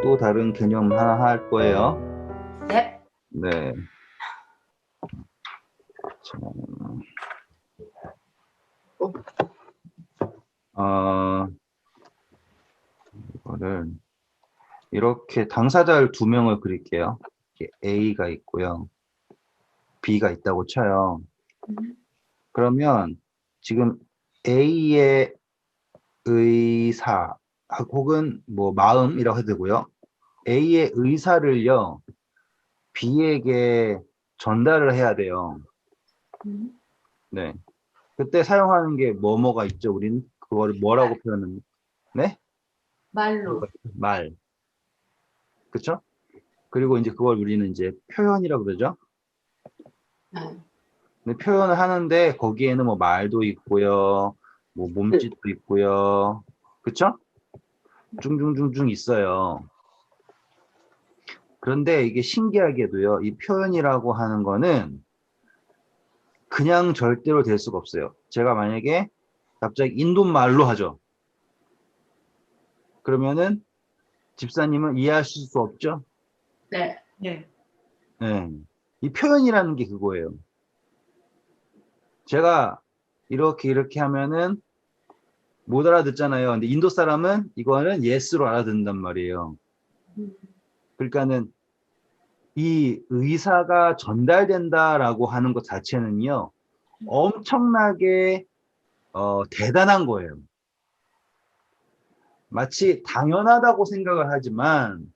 또 다른 개념 하나 할 거예요. 네. 네. 자, 이거를 이렇게 당사자를 두 명을 그릴게요. 이렇게 A가 있고요. B가 있다고 쳐요. 그러면 지금 A의 의사 혹은 뭐 마음이라고 해도 되고요. A의 의사를요. B에게 전달을 해야 돼요. 네. 그때 사용하는 게 뭐뭐가 있죠? 우리는 그거를 뭐라고 표현하는? 네? 말로. 말. 그쵸? 그리고 이제 그걸 우리는 이제 표현이라고 그러죠. 근데 표현을 하는데 거기에는 뭐 말도 있고요. 뭐 몸짓도 있고요. 그쵸? 중중중중 있어요. 그런데 이게 신기하게도요. 이 표현이라고 하는 거는 그냥 절대로 될 수가 없어요. 제가 만약에 갑자기 인도말로 하죠. 그러면은 집사님은 이해하실 수 없죠? 네. 네. 네. 이 표현이라는 게 그거예요. 제가 이렇게 하면은 못 알아듣잖아요. 근데 인도 사람은 이거는 yes로 알아듣는단 말이에요. 그러니까는 이 의사가 전달된다라고 하는 것 자체는요. 엄청나게 대단한 거예요. 마치 당연하다고 생각을 하지만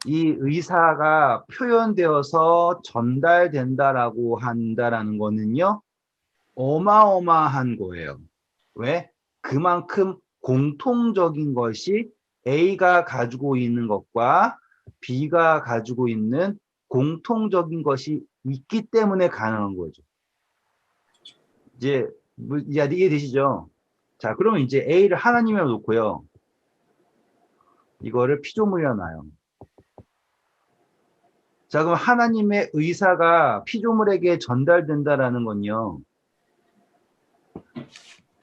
이 의사가 표현되어서 전달된다라고 한다라는 거는요. 어마어마한 거예요. 왜? 그만큼 공통적인 것이 A가 가지고 있는 것과 B가 가지고 있는 공통적인 것이 있기 때문에 가능한 거죠. 이제 이해되시죠? 자, 그러면 이제 A를 하나님에 놓고요. 이거를 피조물에 놔요. 자, 그럼 하나님의 의사가 피조물에게 전달된다라는 건요.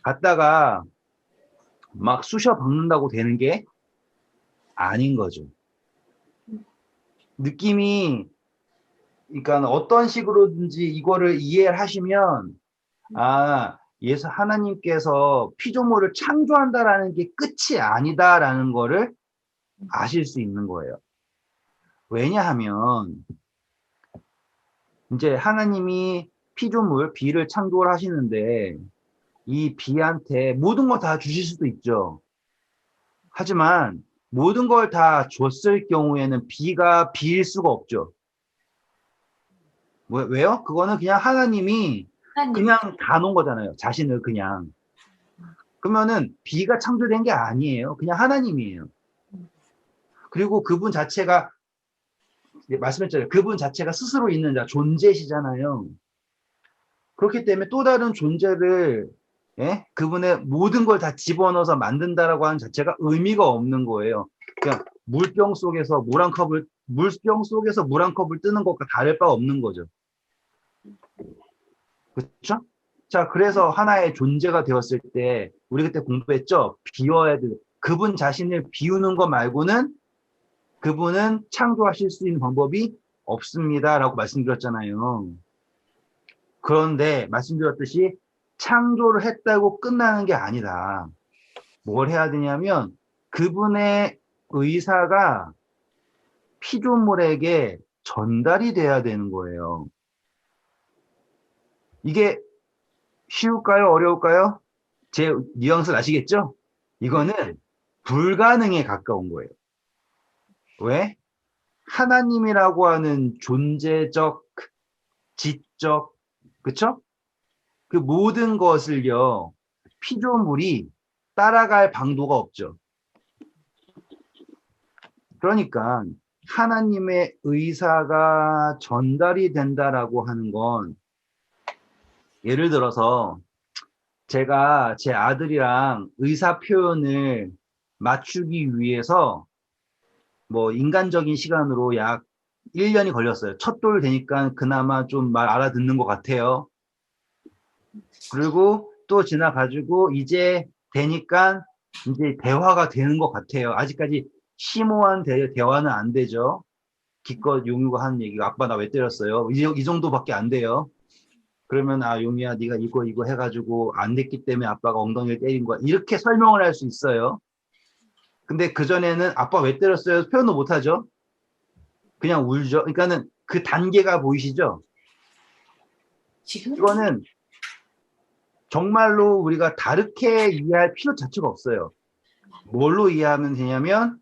갖다가 막 쑤셔 박는다고 되는 게 아닌 거죠. 느낌이, 그러니까 어떤 식으로든지 이거를 이해를 하시면, 아, 예수 하나님께서 피조물을 창조한다라는 게 끝이 아니다라는 거를 아실 수 있는 거예요. 왜냐하면, 이제 하나님이 피조물, 비를 창조를 하시는데, 이 비한테 모든 거 다 주실 수도 있죠. 하지만, 모든 걸 다 줬을 경우에는 비가 비일 수가 없죠. 왜요? 그거는 그냥 하나님이 하나님. 그냥 다 놓은 거잖아요. 자신을 그냥. 그러면은 비가 창조된 게 아니에요. 그냥 하나님이에요. 그리고 그분 자체가 말씀했잖아요. 그분 자체가 스스로 있는 자, 존재시잖아요. 그렇기 때문에 또 다른 존재를 그분의 모든 걸 다 집어넣어서 만든다라고 하는 자체가 의미가 없는 거예요. 그냥 물병 속에서 물 한 컵을 뜨는 것과 다를 바 없는 거죠. 그렇죠? 자, 그래서 하나의 존재가 되었을 때 우리 그때 공부했죠? 비워야 돼. 그분 자신을 비우는 것 말고는 그분은 창조하실 수 있는 방법이 없습니다라고 말씀드렸잖아요. 그런데 말씀드렸듯이 창조를 했다고 끝나는 게 아니다. 뭘 해야 되냐면 그분의 의사가 피조물에게 전달이 돼야 되는 거예요. 이게 쉬울까요? 어려울까요? 제 뉘앙스를 아시겠죠? 이거는 불가능에 가까운 거예요. 왜? 하나님이라고 하는 존재적, 지적, 그쵸? 그 모든 것을요, 피조물이 따라갈 방도가 없죠. 그러니까 하나님의 의사가 전달이 된다라고 하는 건 예를 들어서 제가 제 아들이랑 의사 표현을 맞추기 위해서 뭐 인간적인 시간으로 약 1년이 걸렸어요. 첫 돌 되니까 그나마 좀 말 알아듣는 것 같아요. 그리고 또 지나가지고 이제 되니까 이제 대화가 되는 것 같아요. 아직까지 심오한 대화는 안 되죠. 기껏 용유가 하는 얘기가 아빠 나 왜 때렸어요? 이 정도밖에 안 돼요. 그러면 아 용이야 네가 이거 해가지고 안 됐기 때문에 아빠가 엉덩이를 때린 거야. 이렇게 설명을 할 수 있어요. 근데 그전에는 아빠 왜 때렸어요? 표현도 못 하죠. 그냥 울죠. 그러니까는 그 단계가 보이시죠? 지금? 이거는 정말로 우리가 다르게 이해할 필요 자체가 없어요. 뭘로 이해하면 되냐면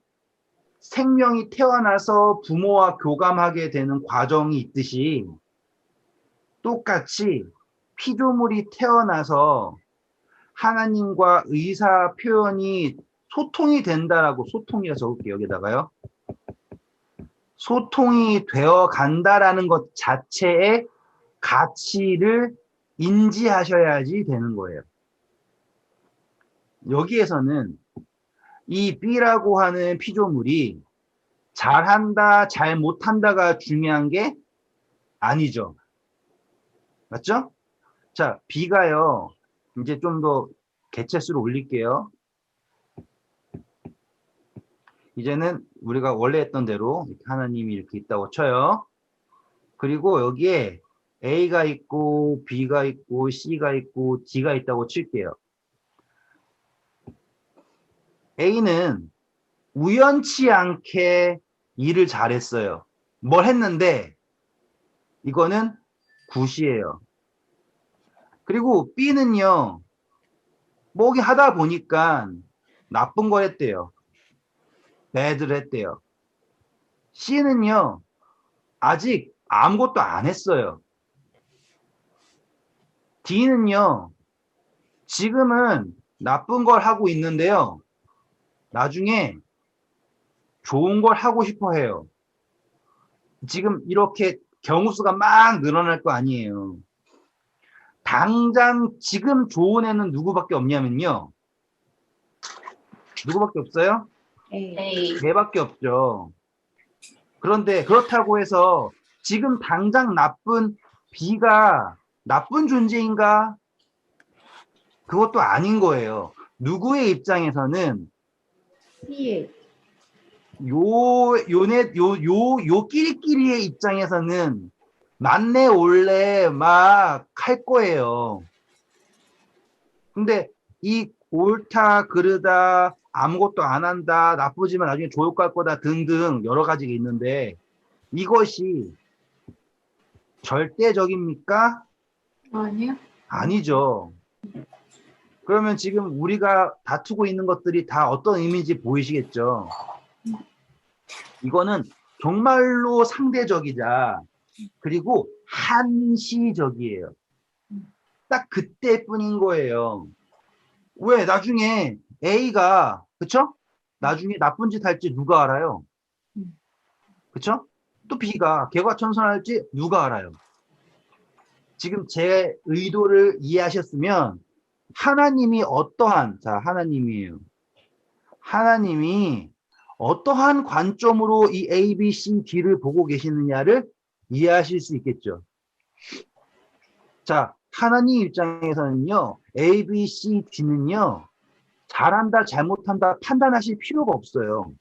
생명이 태어나서 부모와 교감하게 되는 과정이 있듯이 똑같이 피조물이 태어나서 하나님과 의사 표현이 소통이 된다라고 소통이라 적을게요. 여기다가요. 소통이 되어 간다라는 것 자체의 가치를 인지하셔야지 되는 거예요. 여기에서는 이 B라고 하는 피조물이 잘한다, 잘 못한다가 중요한 게 아니죠. 맞죠? 자, B가요. 이제 좀 더 개체수를 올릴게요. 이제는 우리가 원래 했던 대로 이렇게 하나님이 이렇게 있다고 쳐요. 그리고 여기에 A가 있고 B가 있고 C가 있고 D가 있다고 칠게요. A는 우연치 않게 일을 잘했어요. 뭘 했는데 이거는 굿이에요. 그리고 B는요. 뭐기 하다 보니까 나쁜 걸 했대요. bad를 했대요. C는요. 아직 아무것도 안 했어요. D는요. 지금은 나쁜 걸 하고 있는데요. 나중에 좋은 걸 하고 싶어 해요. 지금 이렇게 경우 수가 막 늘어날 거 아니에요. 당장 지금 좋은 애는 누구밖에 없냐면요. 누구밖에 없어요? A. 얘밖에 없죠. 그런데 그렇다고 해서 지금 당장 나쁜 B가 나쁜 존재인가? 그것도 아닌 거예요. 누구의 입장에서는 B의. 요 끼리끼리의 입장에서는 맞네 올래 막 할 거예요. 근데 이 옳다 그르다 아무것도 안 한다 나쁘지만 나중에 조욕할 거다 등등 여러 가지가 있는데 이것이 절대적입니까? 아니요. 아니죠. 그러면 지금 우리가 다투고 있는 것들이 다 어떤 의미인지 보이시겠죠? 이거는 정말로 상대적이자 그리고 한시적이에요. 딱 그때뿐인 거예요. 왜? 나중에 A가 그쵸? 나중에 나쁜 짓 할지 누가 알아요? 그쵸? 또 B가 개과천선할지 누가 알아요? 지금 제 의도를 이해하셨으면 하나님이 어떠한 자 하나님이에요. 하나님이 어떠한 관점으로 이 A, B, C, D를 보고 계시느냐를 이해하실 수 있겠죠. 자, 하나님 입장에서는요, A, B, C, D는요, 잘한다, 잘못한다 판단하실 필요가 없어요.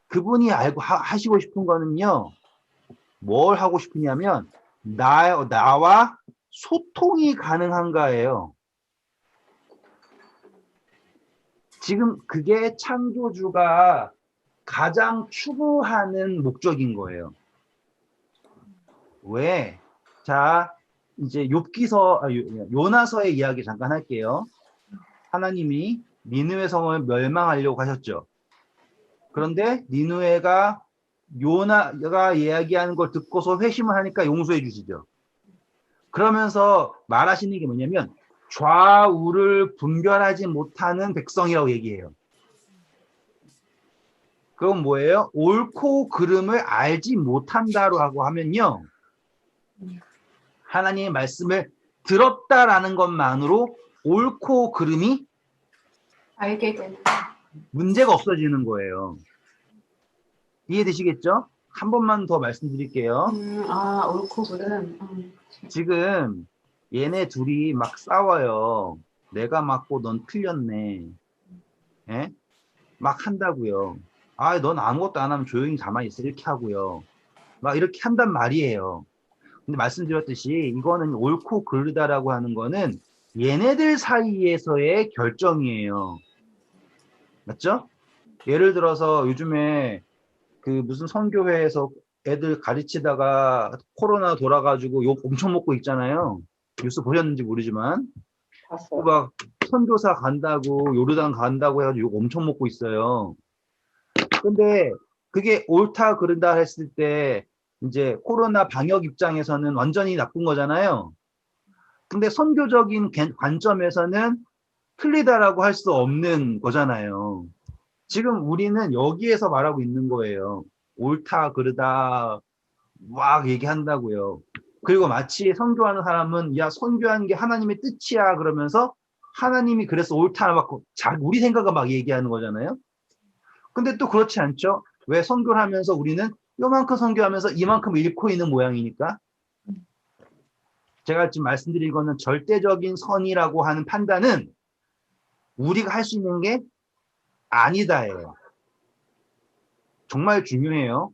그분이 알고 하시고 싶은 거는요, 뭘 하고 싶으냐면, 나와 소통이 가능한가예요. 지금 그게 창조주가 가장 추구하는 목적인 거예요. 왜? 자, 이제 요나서의 이야기 잠깐 할게요. 하나님이 니느웨 성을 멸망하려고 하셨죠. 그런데 니느웨가 요나가 이야기하는 걸 듣고서 회심을 하니까 용서해 주시죠. 그러면서 말하시는 게 뭐냐면 좌우를 분별하지 못하는 백성이라고 얘기해요. 그건 뭐예요? 옳고 그름을 알지 못한다라고 하면요. 하나님의 말씀을 들었다라는 것만으로 옳고 그름이 알게 되는. 문제가 없어지는 거예요. 이해되시겠죠? 한 번만 더 말씀드릴게요. 옳고 그름. 지금 얘네 둘이 막 싸워요. 내가 맞고 넌 틀렸네. 예? 막 한다고요. 아, 넌 아무것도 안 하면 조용히 가만히 있어. 이렇게 하고요. 막 이렇게 한단 말이에요. 근데 말씀드렸듯이 이거는 옳고 그르다라고 하는 거는 얘네들 사이에서의 결정이에요. 맞죠? 예를 들어서 요즘에 그 무슨 선교회에서 애들 가르치다가 코로나 돌아가지고 욕 엄청 먹고 있잖아요. 뉴스 보셨는지 모르지만. 봤어요. 막 선교사 간다고 요르단 간다고 해가지고 욕 엄청 먹고 있어요. 근데 그게 옳다 그른다 했을 때 이제 코로나 방역 입장에서는 완전히 나쁜 거잖아요. 근데 선교적인 관점에서는 틀리다라고 할 수 없는 거잖아요. 지금 우리는 여기에서 말하고 있는 거예요. 옳다 그르다 막 얘기한다고요. 그리고 마치 선교하는 사람은 야 선교하는 게 하나님의 뜻이야 그러면서 하나님이 그래서 옳다 막 우리 생각을 막 얘기하는 거잖아요. 근데 또 그렇지 않죠? 왜 선교를 하면서 우리는 요만큼 선교하면서 이만큼 잃고 있는 모양이니까. 제가 지금 말씀드린 거는 절대적인 선이라고 하는 판단은 우리가 할 수 있는 게 아니다예요. 정말 중요해요.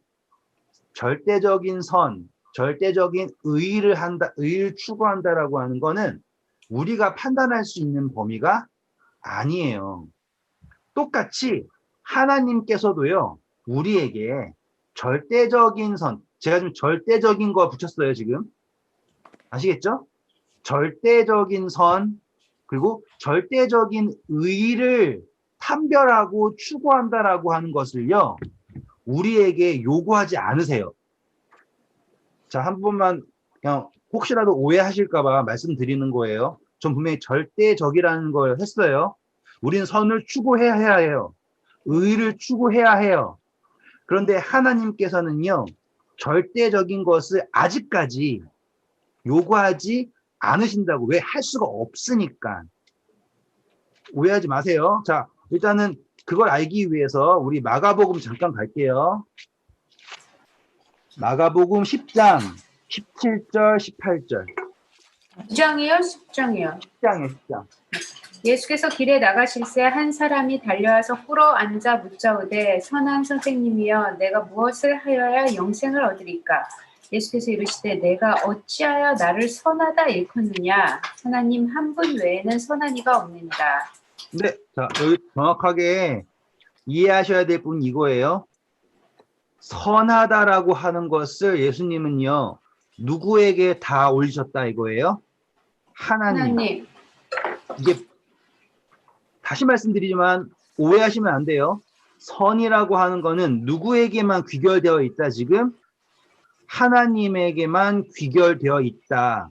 절대적인 선, 절대적인 의의를 추구한다라고 하는 거는 우리가 판단할 수 있는 범위가 아니에요. 똑같이 하나님께서도요, 우리에게 절대적인 선, 제가 지금 절대적인 거 붙였어요, 지금. 아시겠죠? 절대적인 선, 그리고 절대적인 의의를 판별하고 추구한다라고 하는 것을요, 우리에게 요구하지 않으세요. 자, 한 번만 그냥 혹시라도 오해하실까봐 말씀드리는 거예요. 전 분명히 절대적이라는 걸 했어요. 우리는 선을 추구해야 해요. 의를 추구해야 해요. 그런데 하나님께서는요, 절대적인 것을 아직까지 요구하지 않으신다고. 왜? 할 수가 없으니까. 오해하지 마세요. 자, 일단은 그걸 알기 위해서 우리 마가복음 잠깐 갈게요. 마가복음 10장 17절 18절 9장이요? 10장이요? 10장이에요. 10장. 예수께서 길에 나가실새 한 사람이 달려와서 꿇어 앉아 묻자오되 선한 선생님이여 내가 무엇을 하여야 영생을 얻으리까? 예수께서 이르시되 내가 어찌하여 나를 선하다 일컫느냐? 하나님 한 분 외에는 선한 이가 없느니라. 근데 자, 여기 정확하게 이해하셔야 될 부분이 이거예요. 선하다라고 하는 것을 예수님은요, 누구에게 다 올리셨다 이거예요? 하나님. 하나님. 이게 다시 말씀드리지만 오해하시면 안 돼요. 선이라고 하는 거는 누구에게만 귀결되어 있다 지금? 하나님에게만 귀결되어 있다.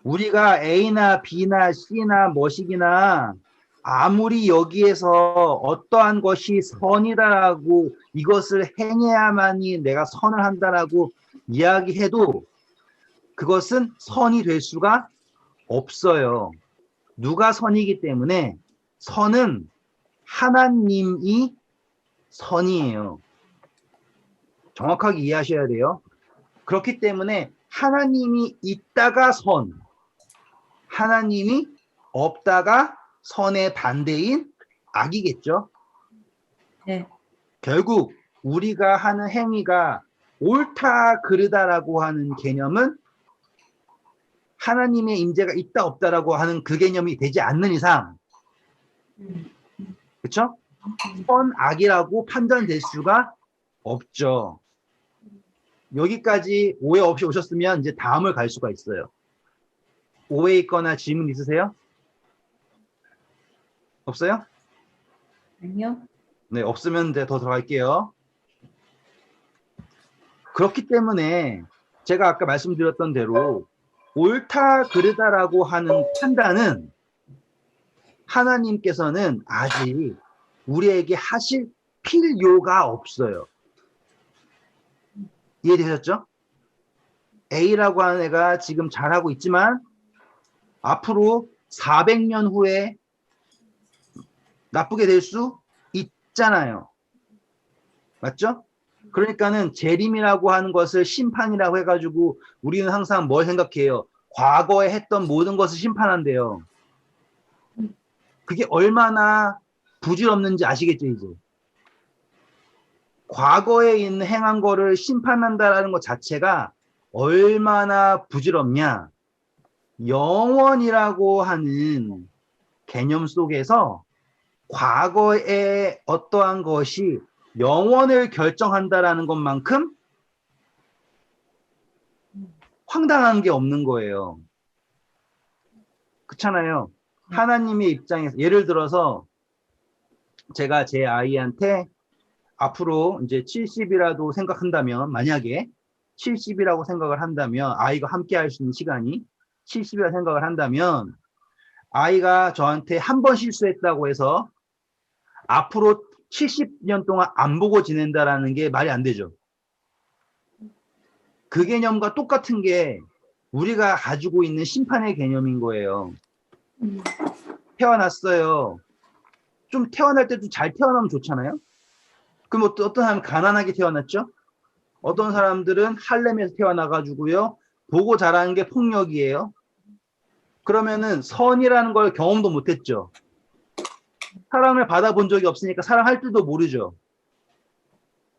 우리가 A나 B나 C나 뭐식이나 아무리 여기에서 어떠한 것이 선이다라고 이것을 행해야만이 내가 선을 한다라고 이야기해도 그것은 선이 될 수가 없어요. 누가 선이기 때문에 선은 하나님이 선이에요. 정확하게 이해하셔야 돼요. 그렇기 때문에 하나님이 있다가 선, 하나님이 없다가 선의 반대인 악이겠죠. 네. 결국 우리가 하는 행위가 옳다 그르다라고 하는 개념은 하나님의 임재가 있다 없다라고 하는 그 개념이 되지 않는 이상, 그렇죠? 선 악이라고 판단될 수가 없죠. 여기까지 오해 없이 오셨으면 이제 다음을 갈 수가 있어요. 오해 있거나 질문 있으세요? 없어요? 아니요. 네, 없으면 이제 더 들어갈게요. 그렇기 때문에 제가 아까 말씀드렸던 대로 옳다 그르다라고 하는 판단은 하나님께서는 아직 우리에게 하실 필요가 없어요. 이해되셨죠? A라고 하는 애가 지금 잘하고 있지만 앞으로 400년 후에 나쁘게 될 수 있잖아요. 맞죠? 그러니까는 재림이라고 하는 것을 심판이라고 해가지고 우리는 항상 뭘 생각해요? 과거에 했던 모든 것을 심판한대요. 그게 얼마나 부질없는지 아시겠죠, 이제? 과거에 있는 행한 거를 심판한다라는 것 자체가 얼마나 부질없냐. 영원이라고 하는 개념 속에서 과거의 어떠한 것이 영원을 결정한다라는 것만큼 황당한 게 없는 거예요. 그렇잖아요. 하나님의 입장에서 예를 들어서 제가 제 아이한테 앞으로 이제 70이라도 생각한다면, 만약에 70이라고 생각을 한다면, 아이가 함께 할 수 있는 시간이 70이라 생각을 한다면, 아이가 저한테 한 번 실수했다고 해서 앞으로 70년 동안 안 보고 지낸다라는 게 말이 안 되죠. 그 개념과 똑같은 게 우리가 가지고 있는 심판의 개념인 거예요. 태어났어요. 좀 태어날 때 좀 잘 태어나면 좋잖아요. 그럼 어떤 사람은 가난하게 태어났죠? 어떤 사람들은 할렘에서 태어나가지고요. 보고 자라는 게 폭력이에요. 그러면은 선이라는 걸 경험도 못했죠. 사랑을 받아본 적이 없으니까 사랑할 줄도 모르죠.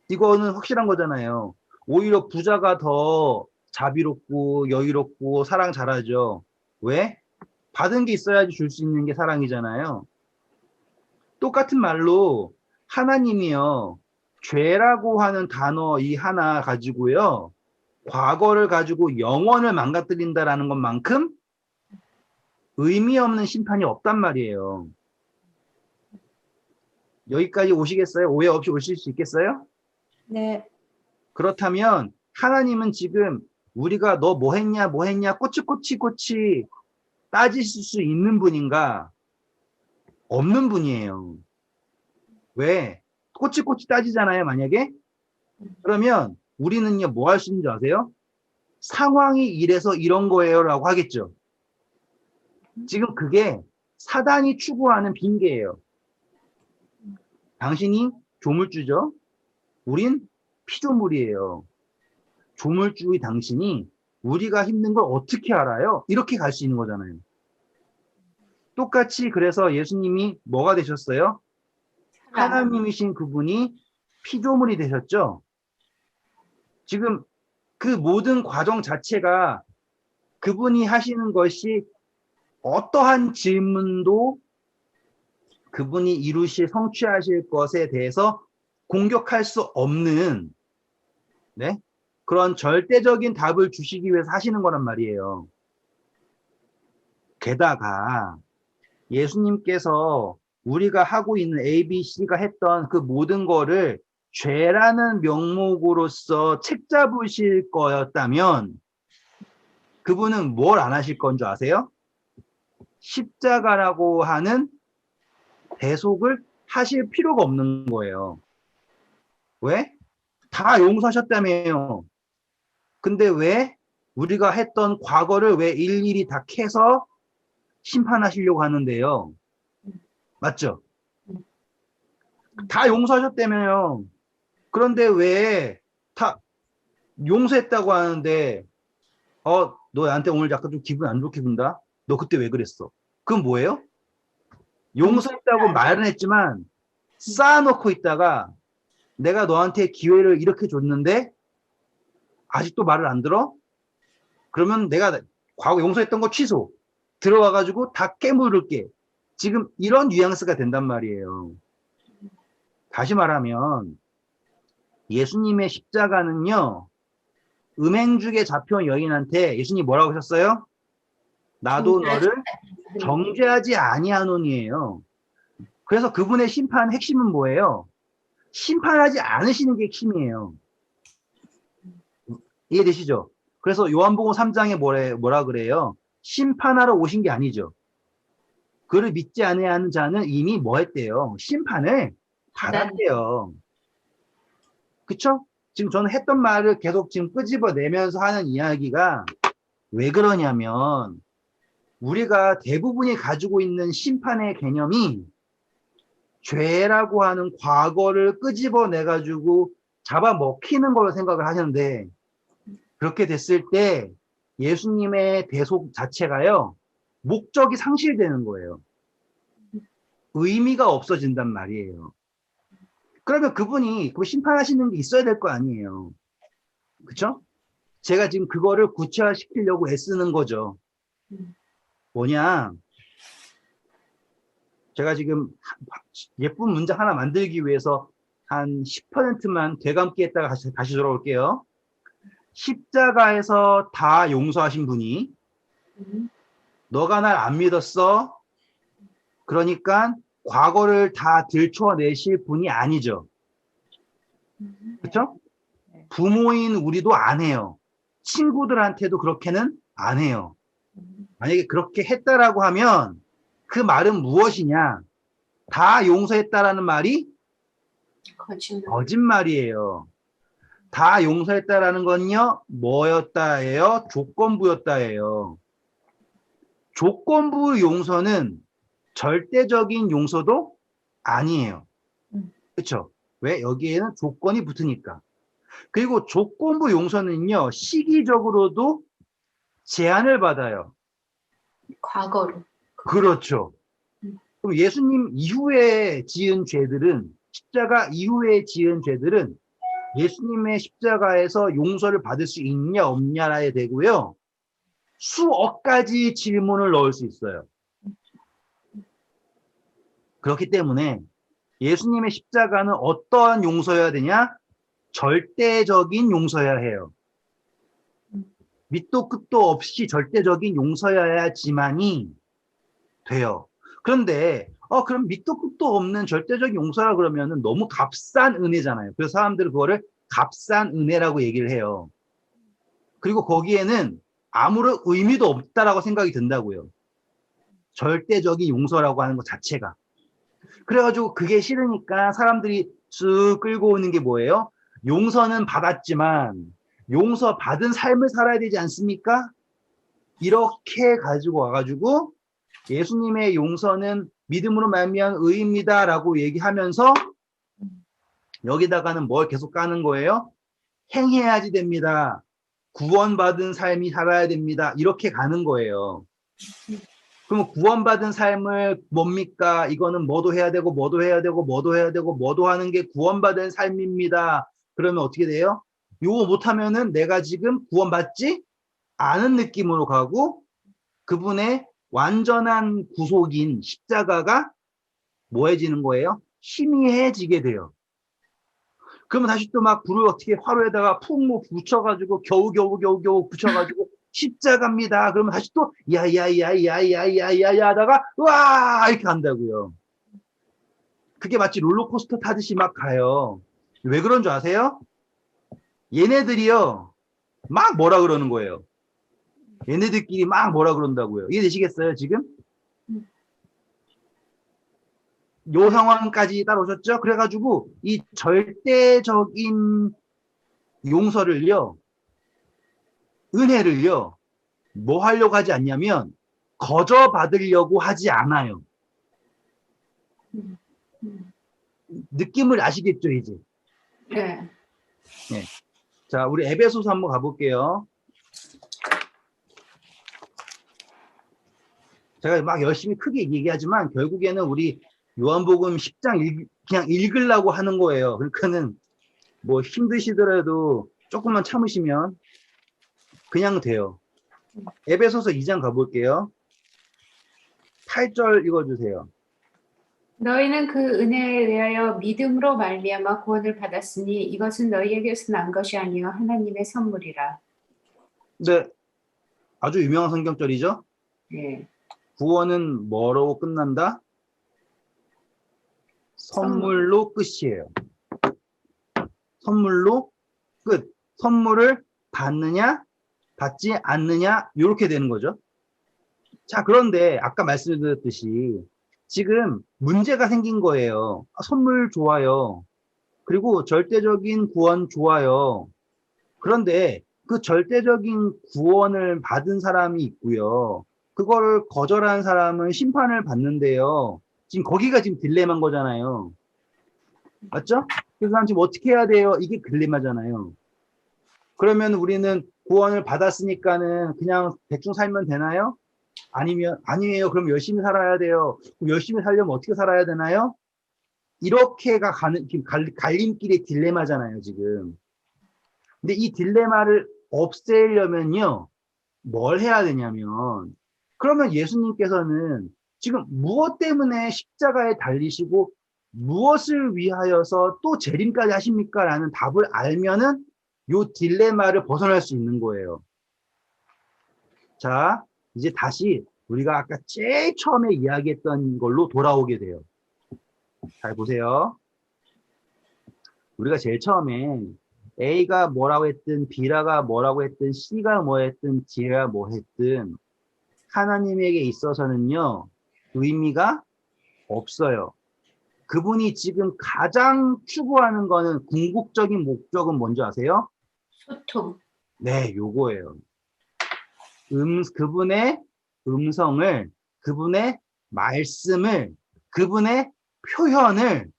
이거는 확실한 거잖아요. 오히려 부자가 더 자비롭고 여유롭고 사랑 잘하죠. 왜? 받은 게 있어야지 줄 수 있는 게 사랑이잖아요. 똑같은 말로 하나님이요. 죄라고 하는 단어 이 하나 가지고요. 과거를 가지고 영원을 망가뜨린다라는 것만큼 의미 없는 심판이 없단 말이에요. 여기까지 오시겠어요? 오해 없이 오실 수 있겠어요? 네. 그렇다면 하나님은 지금 우리가 너 뭐 했냐 꼬치꼬치 따지실 수 있는 분인가? 없는 분이에요. 왜? 꼬치꼬치 따지잖아요, 만약에? 그러면 우리는요, 뭐 할 수 있는지 아세요? 상황이 이래서 이런 거예요 라고 하겠죠. 지금 그게 사단이 추구하는 핑계예요. 당신이 조물주죠? 우린 피조물이에요. 조물주의 당신이 우리가 힘든 걸 어떻게 알아요? 이렇게 갈 수 있는 거잖아요. 똑같이 그래서 예수님이 뭐가 되셨어요? 하나님이신 그분이 피조물이 되셨죠? 지금 그 모든 과정 자체가 그분이 하시는 것이 어떠한 질문도 그분이 이루실 성취하실 것에 대해서 공격할 수 없는, 네? 그런 절대적인 답을 주시기 위해서 하시는 거란 말이에요. 게다가 예수님께서 우리가 하고 있는 A, B, C가 했던 그 모든 거를 죄라는 명목으로서 책 잡으실 거였다면 그분은 뭘 안 하실 건 줄 아세요? 십자가라고 하는 대속을 하실 필요가 없는 거예요. 왜? 다 용서하셨다며요. 근데 왜 우리가 했던 과거를 왜 일일이 다 캐서 심판하시려고 하는데요? 맞죠? 다 용서하셨다며요. 그런데 왜 다 용서했다고 하는데 너 나한테 오늘 약간 좀 기분 안 좋게 군다? 너 그때 왜 그랬어? 그건 뭐예요? 용서했다고 말은 했지만 쌓아놓고 있다가 내가 너한테 기회를 이렇게 줬는데 아직도 말을 안 들어? 그러면 내가 과거 용서했던 거 취소. 들어와가지고 다 깨물을게. 지금 이런 뉘앙스가 된단 말이에요. 다시 말하면 예수님의 십자가는요. 음행죽에 잡혀온 여인한테 예수님이 뭐라고 하셨어요? 나도 너를 정죄하지 아니하노니에요. 그래서 그분의 심판 핵심은 뭐예요? 심판하지 않으시는 게 핵심이에요. 이해되시죠? 그래서 요한복음 3장에 뭐라 그래요? 심판하러 오신 게 아니죠. 그를 믿지 않는 자는 이미 뭐 했대요? 심판을 받았대요. 그쵸? 지금 저는 했던 말을 계속 지금 끄집어내면서 하는 이야기가 왜 그러냐면 우리가 대부분이 가지고 있는 심판의 개념이 죄라고 하는 과거를 끄집어내가지고 잡아먹히는 걸로 생각을 하는데 그렇게 됐을 때 예수님의 대속 자체가요 목적이 상실되는 거예요. 의미가 없어진단 말이에요. 그러면 그분이 그 심판하시는 게 있어야 될 거 아니에요. 그쵸? 제가 지금 그거를 구체화시키려고 애쓰는 거죠. 뭐냐? 제가 지금 예쁜 문장 하나 만들기 위해서 한 10%만 되감기 했다가 다시 돌아올게요. 십자가에서 다 용서하신 분이 너가 날 안 믿었어. 그러니까 과거를 다 들춰내실 분이 아니죠. 그렇죠? 부모인 우리도 안 해요. 친구들한테도 그렇게는 안 해요. 만약에 그렇게 했다라고 하면 그 말은 무엇이냐? 다 용서했다라는 말이 거짓말이에요. 다 용서했다라는 건요, 뭐였다예요? 조건부였다예요. 조건부 용서는 절대적인 용서도 아니에요. 그렇죠? 왜? 여기에는 조건이 붙으니까. 그리고 조건부 용서는요, 시기적으로도 제한을 받아요. 과거로. 그렇죠. 그럼 예수님 이후에 지은 죄들은, 십자가 이후에 지은 죄들은 예수님의 십자가에서 용서를 받을 수 있냐 없냐라에 되고요. 수억 가지 질문을 넣을 수 있어요. 그렇기 때문에 예수님의 십자가는 어떠한 용서여야 되냐? 절대적인 용서여야 해요. 밑도 끝도 없이 절대적인 용서여야지만이 돼요. 그런데 그럼 밑도 끝도 없는 절대적인 용서라 그러면은 너무 값싼 은혜잖아요. 그래서 사람들은 그거를 값싼 은혜라고 얘기를 해요. 그리고 거기에는 아무런 의미도 없다라고 생각이 든다고요. 절대적인 용서라고 하는 것 자체가. 그래가지고 그게 싫으니까 사람들이 쭉 끌고 오는 게 뭐예요? 용서는 받았지만 용서받은 삶을 살아야 되지 않습니까? 이렇게 가지고 와가지고 예수님의 용서는 믿음으로 말미암은 의입니다 라고 얘기하면서 여기다가는 뭘 계속 까는 거예요? 행해야지 됩니다. 구원받은 삶이 살아야 됩니다. 이렇게 가는 거예요. 그럼 구원받은 삶을 뭡니까? 이거는 뭐도 해야 되고 뭐도 해야 되고 뭐도 해야 되고 뭐도 하는 게 구원받은 삶입니다. 그러면 어떻게 돼요? 요거 못하면은 내가 지금 구원받지 않은 느낌으로 가고 그분의 완전한 구속인 십자가가 뭐해지는 거예요? 희미해지게 돼요. 그러면 다시 또 막 불을 어떻게 화로에다가 푹 뭐 붙여가지고 겨우 붙여가지고 십자가입니다. 그러면 다시 또 야야야야야야야야 하다가 와 이렇게 간다고요. 그게 마치 롤러코스터 타듯이 막 가요. 왜 그런 줄 아세요? 얘네들이요 막 뭐라 그러는 거예요. 얘네들끼리 막 뭐라 그런다고요. 이해되시겠어요 지금? 요 상황까지 따라오셨죠? 그래가지고 이 절대적인 용서를요, 은혜를요, 뭐 하려고 하지 않냐면 거저 받으려고 하지 않아요. 느낌을 아시겠죠 이제? 네. 네. 자, 우리 에베소서 한번 가볼게요. 제가 막 열심히 크게 얘기하지만 결국에는 우리 요한복음 10장 그냥 읽으려고 하는 거예요. 그러니까는 뭐 힘드시더라도 조금만 참으시면 그냥 돼요. 에베소서 2장 가볼게요. 8절 읽어주세요. 너희는 그 은혜에 의하여 믿음으로 말미암아 구원을 받았으니 이것은 너희에게서 난 것이 아니요 하나님의 선물이라. 근데 아주 유명한 성경절이죠. 네. 구원은 뭐로 끝난다? 선물로 끝이에요. 선물로 끝. 선물을 받느냐, 받지 않느냐, 이렇게 되는 거죠. 자, 그런데 아까 말씀드렸듯이 지금 문제가 생긴 거예요. 선물 좋아요. 그리고 절대적인 구원 좋아요. 그런데 그 절대적인 구원을 받은 사람이 있고요. 그거를 거절한 사람은 심판을 받는데요. 지금 거기가 지금 딜레마인 거잖아요. 맞죠? 그래서 난 지금 어떻게 해야 돼요? 이게 딜레마잖아요. 그러면 우리는 구원을 받았으니까는 그냥 대충 살면 되나요? 아니면 아니에요. 그럼 열심히 살아야 돼요. 그럼 열심히 살려면 어떻게 살아야 되나요? 이렇게가 가는 갈림길의 딜레마잖아요, 지금. 근데 이 딜레마를 없애려면요, 뭘 해야 되냐면, 그러면 예수님께서는 지금 무엇 때문에 십자가에 달리시고 무엇을 위하여서 또 재림까지 하십니까? 라는 답을 알면은 요 딜레마를 벗어날 수 있는 거예요. 자, 이제 다시 우리가 아까 제일 처음에 이야기했던 걸로 돌아오게 돼요. 잘 보세요. 우리가 제일 처음에 A가 뭐라고 했든 B라가 뭐라고 했든 C가 뭐 했든 D가 뭐 했든 하나님에게 있어서는요, 의미가 없어요. 그분이 지금 가장 추구하는 거는 궁극적인 목적은 뭔지 아세요? 소통. 네, 요거예요. 그분의 음성을, 그분의 말씀을, 그분의 표현을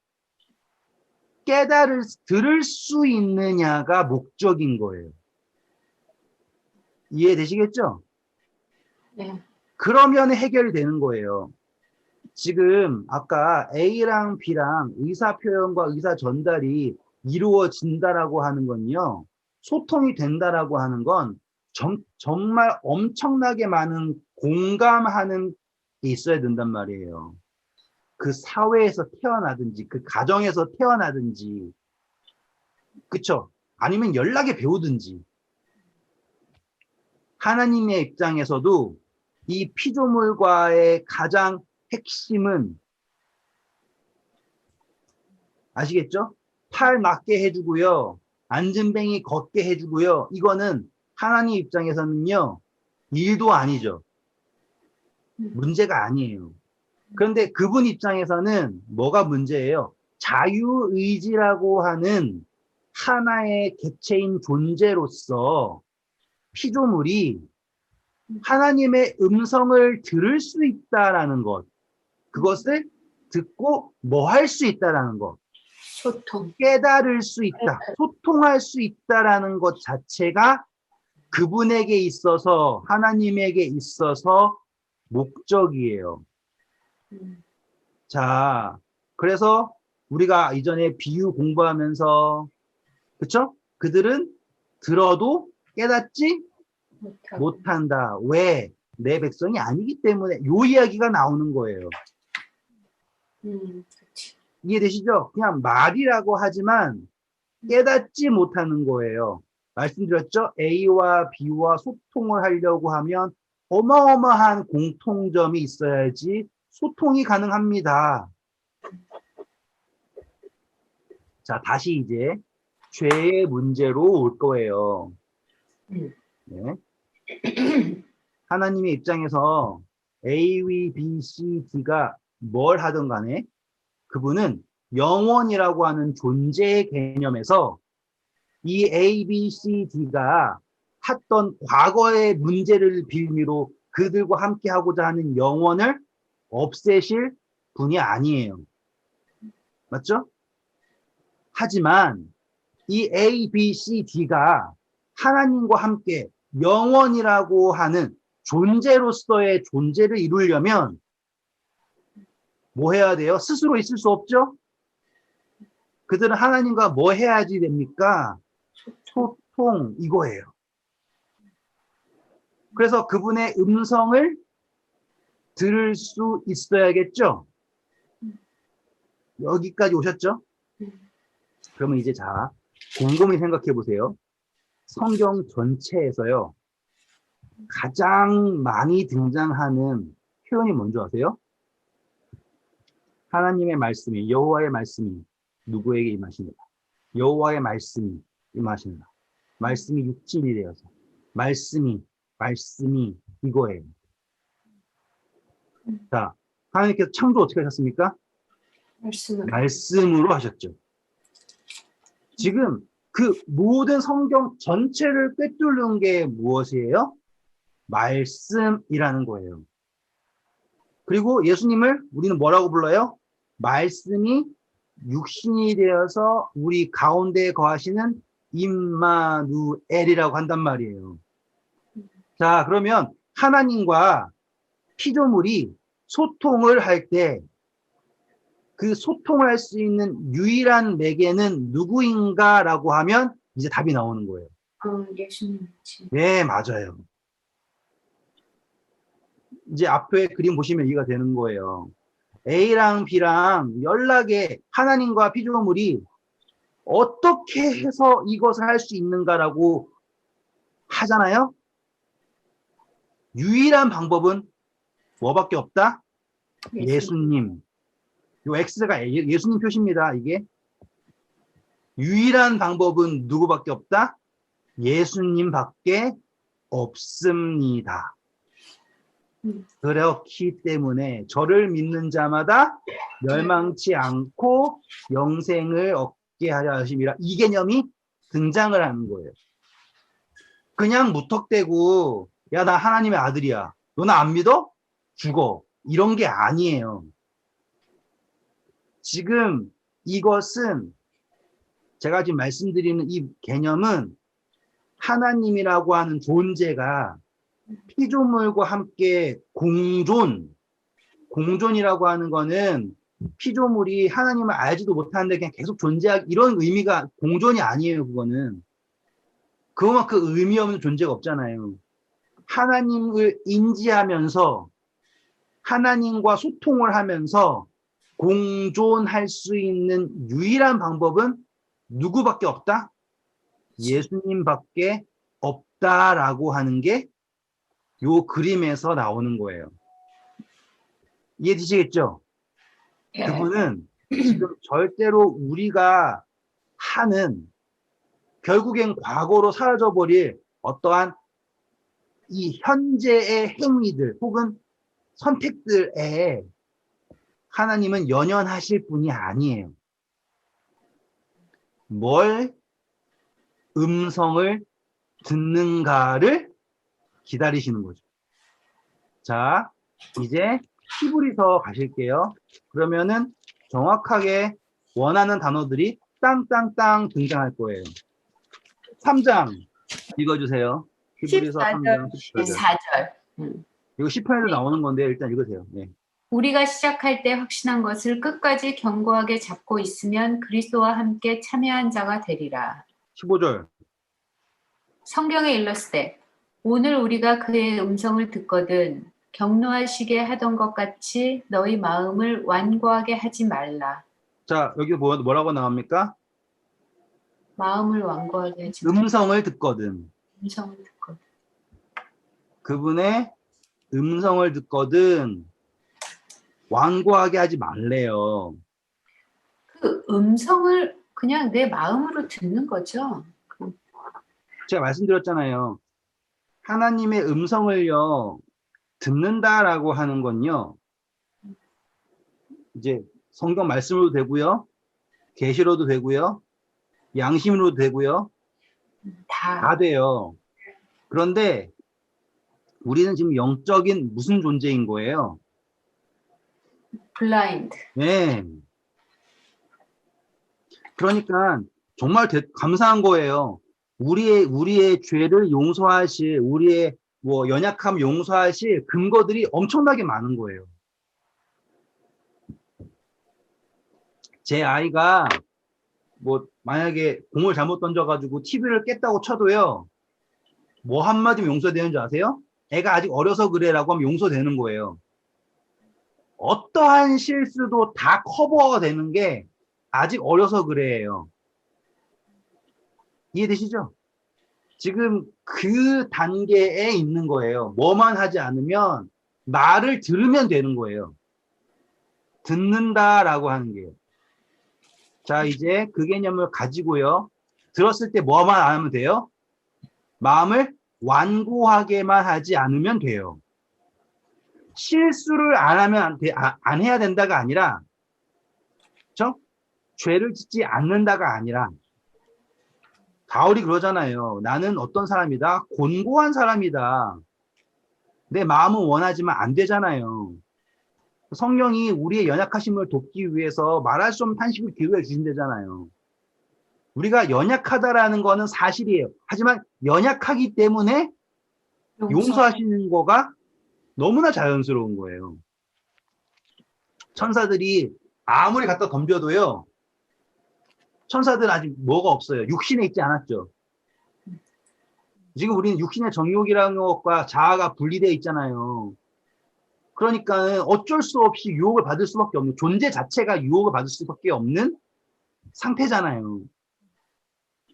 들을 수 있느냐가 목적인 거예요. 이해되시겠죠? 네. 그러면 해결이 되는 거예요. 지금 아까 A랑 B랑 의사 표현과 의사 전달이 이루어진다라고 하는 건요, 소통이 된다라고 하는 건 정말 엄청나게 많은 공감하는 게 있어야 된단 말이에요. 그 사회에서 태어나든지 그 가정에서 태어나든지, 그쵸? 아니면 연락에 배우든지. 하나님의 입장에서도 이 피조물과의 가장 핵심은, 아시겠죠? 팔 맞게 해주고요, 앉은뱅이 걷게 해주고요, 이거는 하나님 입장에서는요, 일도 아니죠. 문제가 아니에요. 그런데 그분 입장에서는 뭐가 문제예요? 자유의지라고 하는 하나의 객체인 존재로서 피조물이 하나님의 음성을 들을 수 있다라는 것, 그것을 듣고 뭐 할 수 있다라는 것, 소통. 깨달을 수 있다, 소통할 수 있다라는 것 자체가 그분에게 있어서, 하나님에게 있어서 목적이에요. 자, 그래서 우리가 이전에 비유 공부하면서, 그쵸? 그들은 들어도 깨닫지 못한다. 왜? 내 백성이 아니기 때문에. 요 이야기가 나오는 거예요. 그치. 이해되시죠? 그냥 말이라고 하지만 깨닫지 못하는 거예요. 말씀드렸죠? A와 B와 소통을 하려고 하면 어마어마한 공통점이 있어야지 소통이 가능합니다. 자, 다시 이제 죄의 문제로 올 거예요. 네. 하나님의 입장에서 A, B, C, D가 뭘 하든 간에 그분은 영원이라고 하는 존재의 개념에서 이 A, B, C, D가 했던 과거의 문제를 빌미로 그들과 함께 하고자 하는 영원을 없애실 분이 아니에요. 맞죠? 하지만 이 A, B, C, D가 하나님과 함께 영원이라고 하는 존재로서의 존재를 이루려면 뭐 해야 돼요? 스스로 있을 수 없죠? 그들은 하나님과 뭐 해야지 됩니까? 소통, 이거예요. 그래서 그분의 음성을 들을 수 있어야겠죠? 여기까지 오셨죠? 그러면 이제 자, 곰곰이 생각해 보세요. 성경 전체에서요, 가장 많이 등장하는 표현이 뭔지 아세요? 하나님의 말씀이, 여호와의 말씀이 누구에게 임하시느냐? 여호와의 말씀이 임하시느냐? 말씀이 육신이 되어서 말씀이 이거예요. 자, 하나님께서 창조 어떻게 하셨습니까? 말씀으로 하셨죠. 지금 그 모든 성경 전체를 꿰뚫는 게 무엇이에요? 말씀이라는 거예요. 그리고 예수님을 우리는 뭐라고 불러요? 말씀이 육신이 되어서 우리 가운데에 거하시는 임마누엘이라고 한단 말이에요. 자, 그러면 하나님과 피조물이 소통을 할 때 그 소통을 할 수 있는 유일한 매개는 누구인가라고 하면 이제 답이 나오는 거예요. 예수님이지. 네, 맞아요. 이제 앞에 그림 보시면 이해가 되는 거예요. A랑 B랑 연락에 하나님과 피조물이 어떻게 해서 이것을 할 수 있는가라고 하잖아요. 유일한 방법은 뭐밖에 없다? 예수님. 요 X가 예수님 표시입니다. 이게 유일한 방법은 누구밖에 없다? 예수님밖에 없습니다. 그렇기 때문에 저를 믿는 자마다 멸망치 않고 영생을 얻게 하려 하심이라, 이 개념이 등장을 하는 거예요. 그냥 무턱대고 야, 나 하나님의 아들이야, 너 나 안 믿어? 죽어, 이런 게 아니에요. 지금 이것은, 제가 지금 말씀드리는 이 개념은 하나님이라고 하는 존재가 피조물과 함께 공존이라고 하는 거는 피조물이 하나님을 알지도 못하는데 그냥 계속 존재하기, 이런 의미가 공존이 아니에요. 그거만큼 의미 없는 존재가 없잖아요. 하나님을 인지하면서 하나님과 소통을 하면서 공존할 수 있는 유일한 방법은 누구밖에 없다? 예수님밖에 없다라고 하는 게 요 그림에서 나오는 거예요. 이해되시겠죠? 그분은 지금 절대로 우리가 하는, 결국엔 과거로 사라져버릴 어떠한 이 현재의 행위들 혹은 선택들에 하나님은 연연하실 분이 아니에요. 뭘 음성을 듣는가를 기다리시는 거죠. 자, 이제 히브리서 가실게요. 그러면은 정확하게 원하는 단어들이 땅땅땅 등장할 거예요. 3장 읽어주세요. 히브리서 3장 14절. 4절. 이거 10편에도 나오는 건데 일단 읽으세요. 네. 우리가 시작할 때 확신한 것을 끝까지 견고하게 잡고 있으면 그리스도와 함께 참여한 자가 되리라. 15절. 성경에 일렀을 오늘 우리가 그의 음성을 듣거든 격노하시게 하던 것 같이 너희 마음을 완고하게 하지 말라. 자, 여기 뭐라고 나옵니까? 마음을 완고하게 하지 말라. 음성을 듣거든. 음성을 듣거든. 그분의 음성을 듣거든 완고하게 하지 말래요. 그 음성을 그냥 내 마음으로 듣는 거죠. 제가 말씀드렸잖아요. 하나님의 음성을요, 듣는다라고 하는 건요, 이제 성경 말씀으로도 되고요, 계시로도 되고요, 양심으로도 되고요, 다 돼요. 그런데 우리는 지금 영적인 무슨 존재인 거예요? 블라인드. 네. 그러니까 정말 감사한 거예요. 우리의 죄를 용서하실, 우리의 연약함 용서하실 근거들이 엄청나게 많은 거예요. 제 아이가 만약에 공을 잘못 던져가지고 TV를 깼다고 쳐도요, 뭐 한마디면 용서되는 줄 아세요? 애가 아직 어려서 그래라고 하면 용서되는 거예요. 어떠한 실수도 다 커버가 되는 게 아직 어려서 그래요. 이해되시죠? 지금 그 단계에 있는 거예요. 뭐만 하지 않으면 말을 들으면 되는 거예요. 듣는다라고 하는 게요. 자, 이제 그 개념을 가지고요. 들었을 때 뭐만 안 하면 돼요? 마음을 완고하게만 하지 않으면 돼요. 실수를 안 하면 안 해야 된다가 아니라, 그렇죠? 죄를 짓지 않는다가 아니라, 바울이 그러잖아요. 나는 어떤 사람이다? 곤고한 사람이다. 내 마음은 원하지만 안 되잖아요. 성령이 우리의 연약하심을 돕기 위해서 말할 수 없는 탄식을 기도해 주신다잖아요. 우리가 연약하다라는 거는 사실이에요. 하지만 연약하기 때문에 용서하시는 거가 너무나 자연스러운 거예요. 천사들이 아무리 갖다 덤벼도요. 천사들은 아직 뭐가 없어요. 육신에 있지 않았죠. 지금 우리는 육신의 정욕이라는 것과 자아가 분리되어 있잖아요. 그러니까 어쩔 수 없이 유혹을 받을 수밖에 없는, 존재 자체가 유혹을 받을 수밖에 없는 상태잖아요.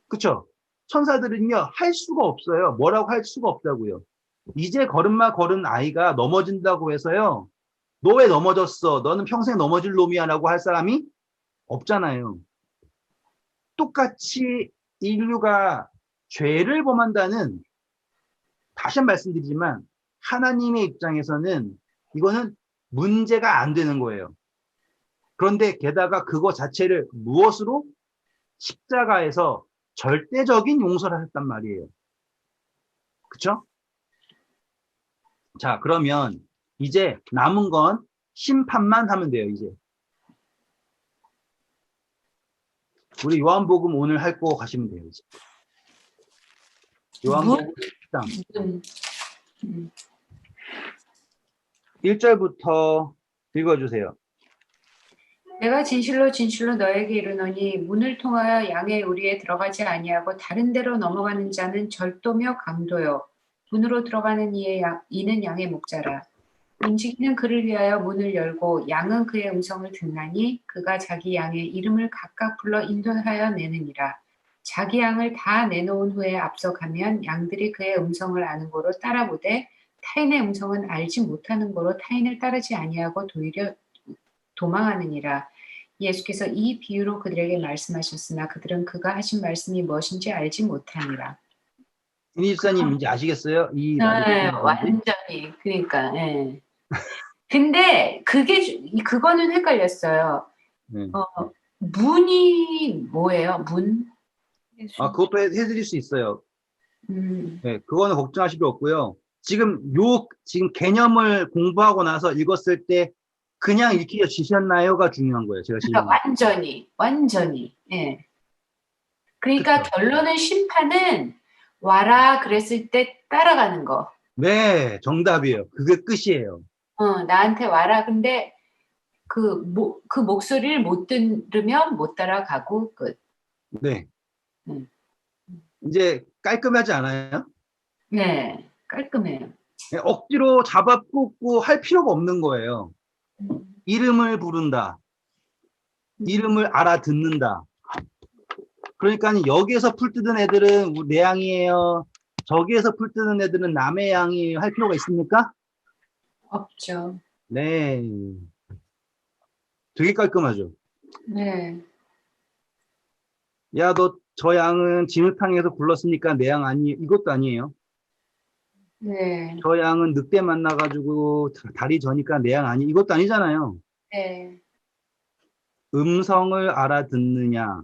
그쵸? 천사들은요, 할 수가 없어요. 뭐라고 할 수가 없다고요. 이제 걸음마 걸은 아이가 넘어진다고 해서요, 너 왜 넘어졌어? 너는 평생 넘어질 놈이야 라고 할 사람이 없잖아요. 똑같이 인류가 죄를 범한다는, 다시 한 번 말씀드리지만 하나님의 입장에서는 이거는 문제가 안 되는 거예요. 그런데 게다가 그거 자체를 무엇으로? 십자가에서 절대적인 용서를 했단 말이에요. 그쵸? 자, 그러면 이제 남은 건 심판만 하면 돼요, 이제. 우리 요한복음 오늘 할 거 가시면 돼요, 이제. 요한복음 13. 1절부터 읽어주세요. 내가 진실로 진실로 너에게 이르노니 문을 통하여 양의 우리에 들어가지 아니하고 다른 데로 넘어가는 자는 절도며 강도요 문으로 들어가는 이는 양의 목자라. 움직이는 그를 위하여 문을 열고 양은 그의 음성을 듣나니 그가 자기 양의 이름을 각각 불러 인도하여 내느니라. 자기 양을 다 내놓은 후에 앞서가면 양들이 그의 음성을 아는 고로 따라보되 타인의 음성은 알지 못하는 고로 타인을 따르지 아니하고 도리어 도망하느니라. 예수께서 이 비유로 그들에게 말씀하셨으나 그들은 그가 하신 말씀이 무엇인지 알지 못하니라. 이니 집사님 이제 아시겠어요? 이 네, 말이 무슨 말인지? 완전히. 그러니까, 예. 근데 그거는 헷갈렸어요. 네. 문이 뭐예요? 문? 아, 그것도 해드릴 수 있어요. 음, 네, 그거는 걱정하실 필요 없고요. 지금 개념을 공부하고 나서 읽었을 때 그냥 읽히셨나요가 중요한 거예요. 제가 지금. 그러니까 완전히. 예. 그러니까 그쵸. 결론은 심판은 와라 그랬을 때 따라가는 거. 네, 정답이에요. 그게 끝이에요. 나한테 와라. 근데 그 목소리를 못 들으면 못 따라가고 끝. 네. 음. 이제 깔끔하지 않아요? 네, 깔끔해요. 네, 억지로 잡아뜯고 할 필요가 없는 거예요. 이름을 부른다. 이름을 알아듣는다. 그러니까 여기에서 풀 뜯은 애들은 내 양이에요. 저기에서 풀 뜯은 애들은 남의 양이에요. 할 필요가 있습니까? 없죠. 네. 되게 깔끔하죠. 네. 야, 너 저 양은 진흙탕에서 굴렀으니까 내 양 아니에요. 이것도 아니에요. 네. 저 양은 늑대 만나가지고 다리 저니까 내 양 아니. 이것도 아니잖아요. 네. 음성을 알아듣느냐.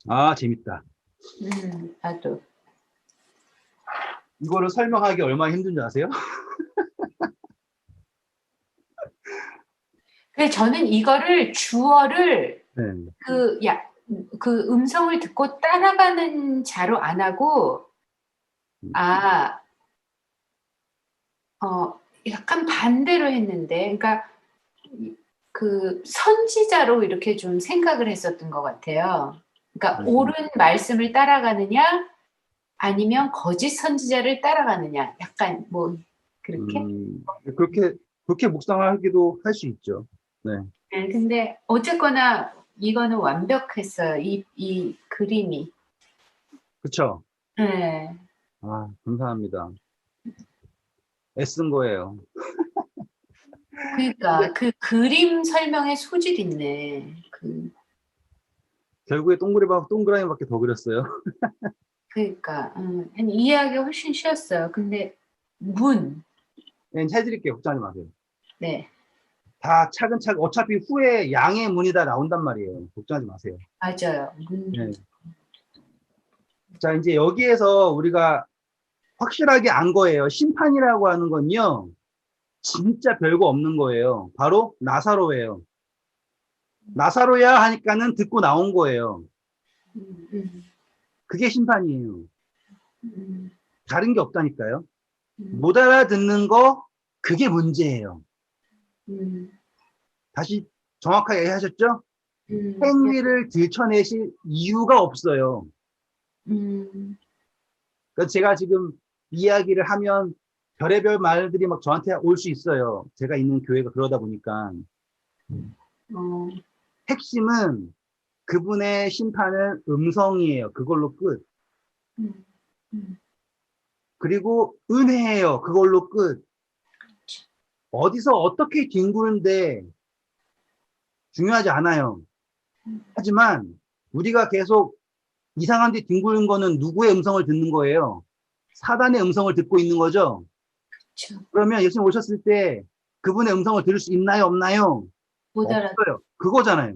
아, 재밌다. 나도. 이거를 설명하기 얼마나 힘든지 아세요? 그래서 저는 이거를 주어를 네. 그 음성을 듣고 따라가는 자로 안 하고 약간 반대로 했는데, 그러니까 그 선지자로 이렇게 좀 생각을 했었던 것 같아요. 그러니까 옳은 말씀을 따라가느냐, 아니면 거짓 선지자를 따라가느냐, 약간 뭐 그렇게. 그렇게 묵상하기도 할 수 있죠. 네. 네, 근데 어쨌거나 이거는 완벽했어요. 이 그림이. 그쵸? 네. 아, 감사합니다. 애쓴 거예요. 그러니까 그 그림 설명에 소질 있네. 결국에 동그라미밖에 더 그렸어요. 그러니까 이해하기 훨씬 쉬웠어요. 근데 네, 해드릴게요. 걱정하지 마세요. 네, 다 차근차근 어차피 후에 양의 문이 다 나온단 말이에요. 걱정하지 마세요. 맞아요. 네. 자, 이제 여기에서 우리가 확실하게 안 거예요. 심판이라고 하는 건요. 진짜 별거 없는 거예요. 바로 나사로예요. 나사로야 하니까는 듣고 나온 거예요. 그게 심판이에요. 다른 게 없다니까요. 못 알아듣는 거, 그게 문제예요. 다시 정확하게 얘기하셨죠? 행위를 들춰내실 이유가 없어요. 그러니까 제가 지금 이야기를 하면 별의별 말들이 막 저한테 올 수 있어요. 제가 있는 교회가 그러다 보니까. 핵심은 그분의 심판은 음성이에요. 그걸로 끝. 그리고 은혜예요. 그걸로 끝. 어디서 어떻게 뒹구는데 중요하지 않아요. 하지만 우리가 계속 이상한 데 뒹구는 거는 누구의 음성을 듣는 거예요? 사단의 음성을 듣고 있는 거죠? 그렇죠. 그러면 예수님 오셨을 때 그분의 음성을 들을 수 있나요? 없나요? 못 알아. 없어요. 그거잖아요.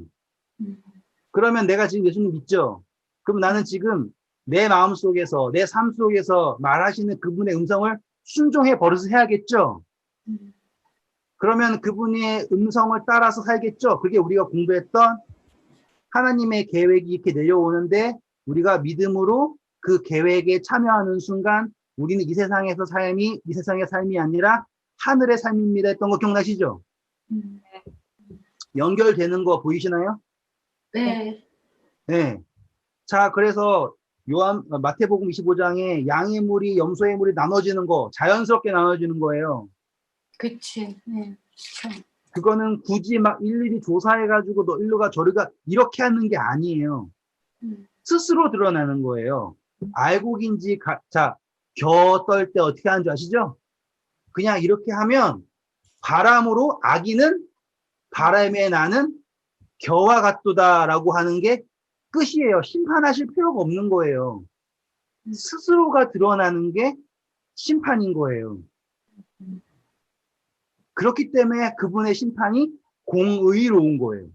그러면 내가 지금 예수님 믿죠? 그럼 나는 지금 내 마음 속에서, 내 삶 속에서 말하시는 그분의 음성을 순종해 버릇을 해야겠죠? 그러면 그분의 음성을 따라서 살겠죠? 그게 우리가 공부했던 하나님의 계획이 이렇게 내려오는데 우리가 믿음으로 그 계획에 참여하는 순간 우리는 이 세상에서 삶이 이 세상의 삶이 아니라 하늘의 삶입니다 했던 거 기억나시죠? 연결되는 거 보이시나요? 네. 네. 자, 그래서 마태복음 25장에 양의 물이 염소의 물이 나눠지는 거 자연스럽게 나눠지는 거예요. 그치. 네. 그거는 굳이 막 일일이 조사해가지고 너 일로 가 저리 가 이렇게 하는 게 아니에요. 스스로 드러나는 거예요. 알곡인지 자, 겨 떨 때 어떻게 하는 줄 아시죠? 그냥 이렇게 하면 바람으로 아기는 바람에 나는 겨와 같도다라고 하는 게 끝이에요. 심판하실 필요가 없는 거예요. 스스로가 드러나는 게 심판인 거예요. 그렇기 때문에 그분의 심판이 공의로운 거예요.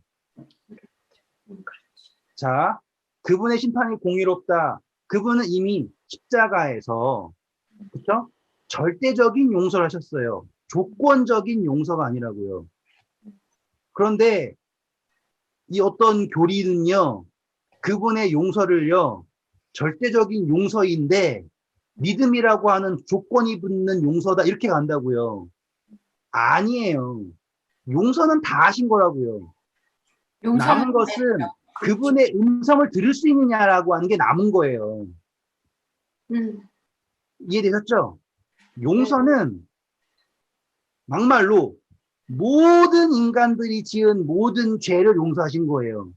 자, 그분의 심판이 공의롭다. 그분은 이미 십자가에서 그렇죠? 절대적인 용서를 하셨어요. 조건적인 용서가 아니라고요. 그런데 이 어떤 교리는요, 그분의 용서를요, 절대적인 용서인데 믿음이라고 하는 조건이 붙는 용서다 이렇게 간다고요. 아니에요. 용서는 다 하신 거라고요. 남은 것은 그분의 음성을 들을 수 있느냐라고 하는 게 남은 거예요. 이해되셨죠? 용서는 막말로 모든 인간들이 지은 모든 죄를 용서하신 거예요.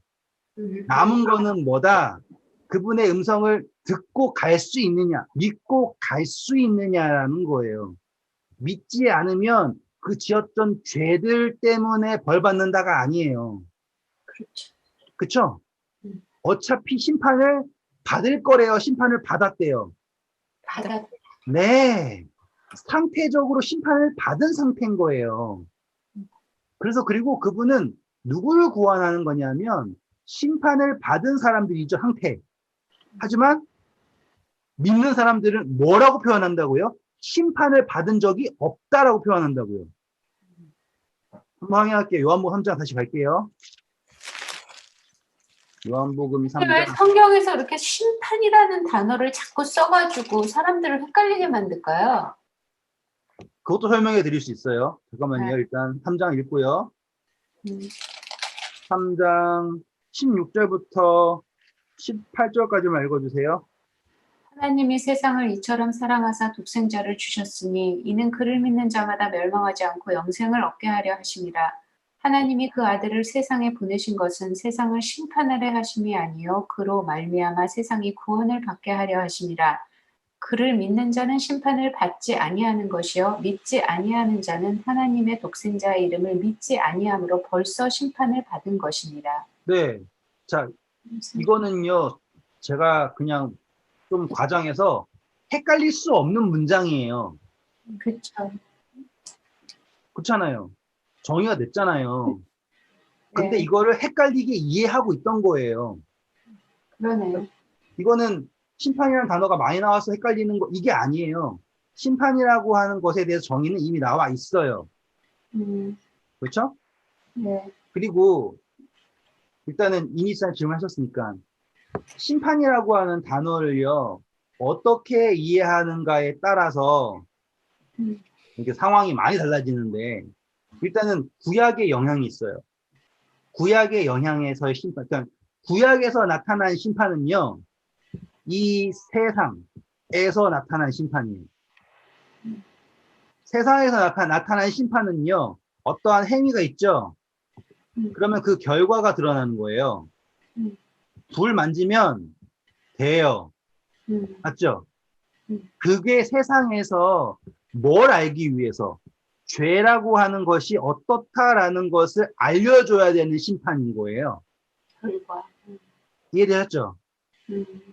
남은 거는 뭐다? 그분의 음성을 듣고 갈 수 있느냐, 믿고 갈 수 있느냐라는 거예요. 믿지 않으면 그 지었던 죄들 때문에 벌 받는다가 아니에요. 그렇죠. 그쵸? 어차피 심판을 받을 거래요. 심판을 받았대요. 네. 상태적으로 심판을 받은 상태인 거예요. 그래서 그리고 그분은 누구를 구원하는 거냐면 심판을 받은 사람들이죠. 항태. 하지만 믿는 사람들은 뭐라고 표현한다고요? 심판을 받은 적이 없다라고 표현한다고요. 한번 확인할게요. 요한복음 3장 다시 갈게요. 요한복음 왜 3장. 성경에서 이렇게 심판이라는 단어를 자꾸 써가지고 사람들을 헷갈리게 만들까요? 그것도 설명해 드릴 수 있어요. 잠깐만요. 네. 일단 3장 읽고요. 3장 16절부터 18절까지만 읽어주세요. 하나님이 세상을 이처럼 사랑하사 독생자를 주셨으니 이는 그를 믿는 자마다 멸망하지 않고 영생을 얻게 하려 하심이라. 하나님이 그 아들을 세상에 보내신 것은 세상을 심판하려 하심이 아니요 그로 말미암아 세상이 구원을 받게 하려 하심이라. 그를 믿는 자는 심판을 받지 아니하는 것이요 믿지 아니하는 자는 하나님의 독생자의 이름을 믿지 아니함으로 벌써 심판을 받은 것이니라. 네. 자, 이거는요, 제가 그냥 좀 과장해서 헷갈릴 수 없는 문장이에요. 그렇죠. 그렇잖아요. 정의가 냈잖아요. 근데 네. 이거를 헷갈리게 이해하고 있던 거예요. 그러네요. 이거는 심판이라는 단어가 많이 나와서 헷갈리는 거, 이게 아니에요. 심판이라고 하는 것에 대해서 정의는 이미 나와 있어요. 그렇죠? 네. 그리고 일단은 이니스한 질문하셨으니까 심판이라고 하는 단어를요, 어떻게 이해하는가에 따라서 이렇게 상황이 많이 달라지는데 일단은 구약의 영향이 있어요. 구약의 영향에서의 심판, 그러니까 구약에서 나타난 심판은요, 이 세상에서 나타난 심판이에요. 세상에서 나타난 심판은요, 어떠한 행위가 있죠? 그러면 그 결과가 드러나는 거예요. 불 만지면 돼요. 맞죠? 그게 세상에서 뭘 알기 위해서 죄라고 하는 것이 어떻다라는 것을 알려줘야 되는 심판인 거예요. 결과. 이해되셨죠?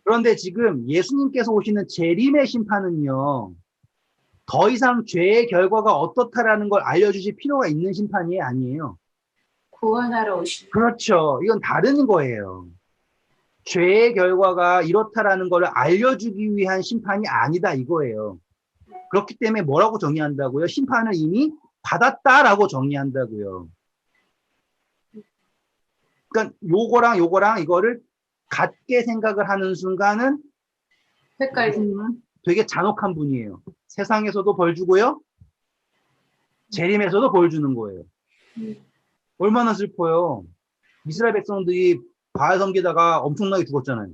그런데 지금 예수님께서 오시는 재림의 심판은요, 더 이상 죄의 결과가 어떻다라는 걸 알려주실 필요가 있는 심판이 아니에요. 구원하러 오신. 그렇죠. 이건 다른 거예요. 죄의 결과가 이렇다라는 걸 알려주기 위한 심판이 아니다 이거예요. 그렇기 때문에 뭐라고 정의한다고요? 심판을 이미 받았다라고 정의한다고요. 그러니까 요거랑 이거를 같게 생각을 하는 순간은 헷갈려. 예수님은 되게 잔혹한 분이에요. 세상에서도 벌 주고요. 재림에서도 벌 주는 거예요. 얼마나 슬퍼요. 이스라엘 백성들이 바알 섬기다가 엄청나게 죽었잖아요.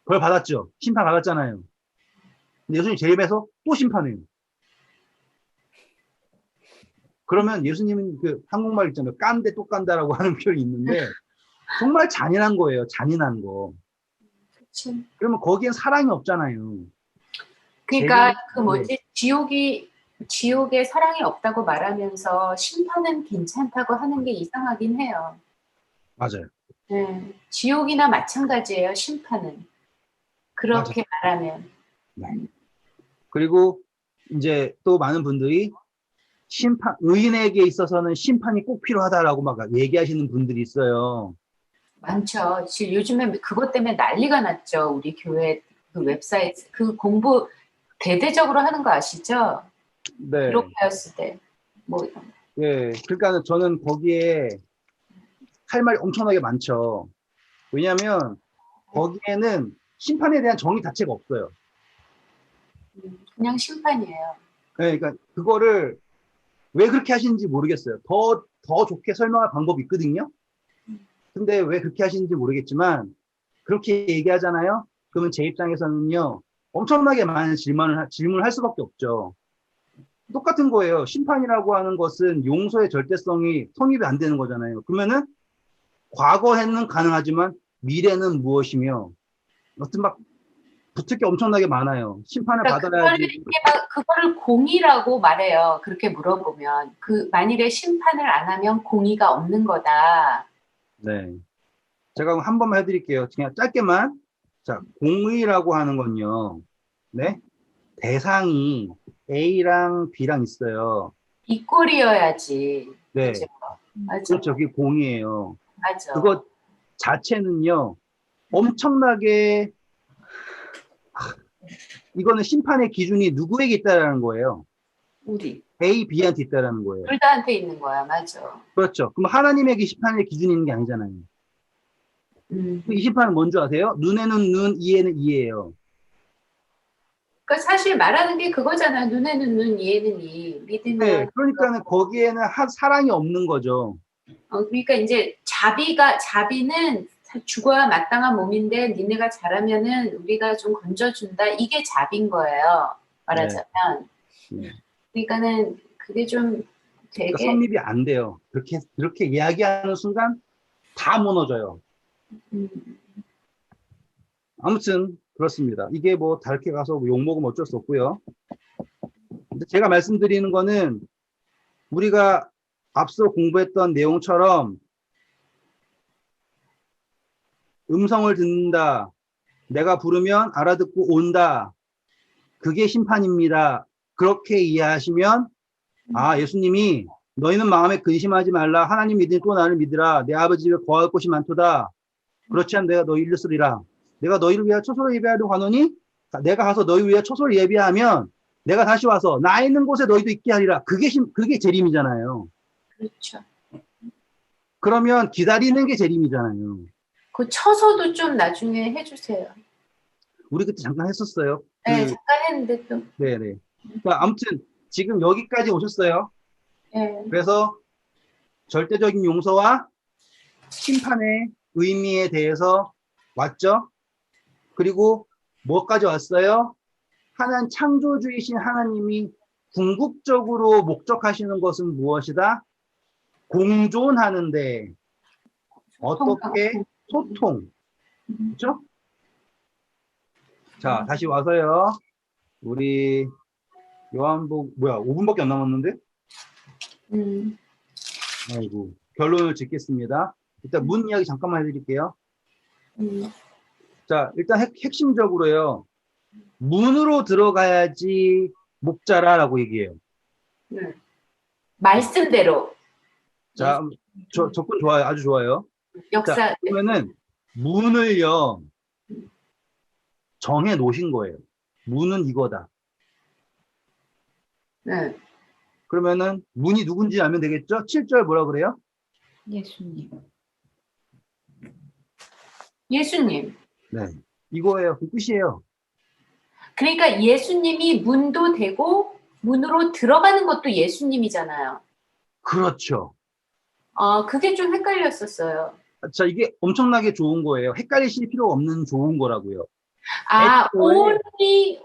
벌 받았죠. 심판 받았잖아요. 근데 예수님 재림에서 또 심판해요. 그러면 예수님은 그 한국말 있잖아요. 깐데 또 깐다라고 하는 표현이 있는데 정말 잔인한 거예요. 잔인한 거. 그치. 그러면 거기엔 사랑이 없잖아요. 그러니까 재림- 그 뭐지 지옥에 사랑이 없다고 말하면서 심판은 괜찮다고 하는 게 이상하긴 해요. 맞아요. 네. 지옥이나 마찬가지예요. 심판은 그렇게 말하면. 그리고 이제 또 많은 분들이 의인에게 있어서는 심판이 꼭 필요하다라고 막 얘기하시는 분들이 있어요. 많죠. 지금 요즘에 그것 때문에 난리가 났죠. 우리 교회 그 웹사이트 그 공부 대대적으로 하는 거 아시죠? 네. 기록하였을 때. 뭐 예. 그러니까 저는 거기에 할 말이 엄청나게 많죠. 왜냐하면 거기에는 심판에 대한 정의 자체가 없어요. 그냥 심판이에요. 네, 그러니까 그거를 왜 그렇게 하시는지 모르겠어요. 더 좋게 설명할 방법이 있거든요. 근데 왜 그렇게 하시는지 모르겠지만 그렇게 얘기하잖아요. 그러면 제 입장에서는요. 엄청나게 많은 질문을 할 수밖에 없죠. 똑같은 거예요. 심판이라고 하는 것은 용서의 절대성이 성립이 안 되는 거잖아요. 그러면은 과거에는 가능하지만 미래는 무엇이며 어떤 막 붙을 게 엄청나게 많아요. 심판을 그러니까 받아야지. 그거를 공의라고 말해요. 그렇게 물어보면 그 만일에 심판을 안 하면 공의가 없는 거다. 네. 제가 한 번만 해드릴게요. 그냥 짧게만. 자, 공의라고 하는 건요. 네. 대상이 A랑 B랑 있어요. 이 꼴이어야지. 네. 그죠? 맞아. 그렇죠. 그게 공의예요. 맞아. 그것 자체는요. 엄청나게 이거는 심판의 기준이 누구에게 있다라는 거예요. 우리 A, B한테 있다라는 거예요. 둘다한테 있는 거야. 맞아. 그렇죠. 그럼 하나님에게 심판의 기준이 있는 게 아니잖아요. 이 심판은 뭔지 아세요? 눈에는 눈, 이에는 이예요. 그러니까 사실 말하는 게 그거잖아. 눈에는 눈, 이에는 이. 믿으면. 네, 그러니까는 거기에는 사랑이 없는 거죠. 그러니까 이제 자비는 죽어야 마땅한 몸인데 니네가 잘하면은 우리가 좀 건져준다. 이게 자비인 거예요. 말하자면. 네. 그러니까는 그게 좀 되게 그러니까 성립이 안 돼요. 그렇게 이야기하는 순간 다 무너져요. 아무튼 그렇습니다. 이게 뭐 다르게 가서 욕먹으면 어쩔 수 없고요. 근데 제가 말씀드리는 거는 우리가 앞서 공부했던 내용처럼 음성을 듣는다. 내가 부르면 알아듣고 온다. 그게 심판입니다. 그렇게 이해하시면 예수님이 너희는 마음에 근심하지 말라. 하나님 믿으니 또 나를 믿으라. 내 아버지 집에 거할 곳이 많도다. 그렇지 않으면 내가 너희를 일렀으리라. 내가 너희를 위하여 초소를 예비하려고 하노니 내가 가서 너희 위하여 초소를 예비하면 내가 다시 와서 나 있는 곳에 너희도 있게 하리라. 그게 재림이잖아요. 그렇죠. 그러면 기다리는 게 재림이잖아요. 그 처서도 좀 나중에 해주세요. 우리 그때 잠깐 했었어요. 네, 잠깐 했는데 또. 네네. 그러니까 아무튼 지금 여기까지 오셨어요. 네. 그래서 절대적인 용서와 심판의 의미에 대해서 왔죠. 그리고 뭐까지 왔어요? 창조주이신 하나님이 궁극적으로 목적하시는 것은 무엇이다? 공존하는데 어떻게 소통. 그렇죠? 자, 다시 와서요. 우리 요한복 5분밖에 안 남았는데? 아이고, 결론을 짓겠습니다. 일단 문 이야기 잠깐만 해드릴게요. 자, 일단 핵심적으로요. 문으로 들어가야지 목자라라고 얘기해요. 네. 말씀대로. 자, 접근 좋아요. 아주 좋아요. 역사. 자, 그러면은 문을요 정해 놓으신 거예요. 문은 이거다. 네. 그러면은 문이 누군지 알면 되겠죠? 7절 뭐라 그래요? 예수님. 예수님. 네. 이거예요. 그 끝이에요. 그러니까 예수님이 문도 되고 문으로 들어가는 것도 예수님이잖아요. 그렇죠. 그게 좀 헷갈렸었어요. 자, 이게 엄청나게 좋은 거예요. 헷갈리실 필요 없는 좋은 거라고요. only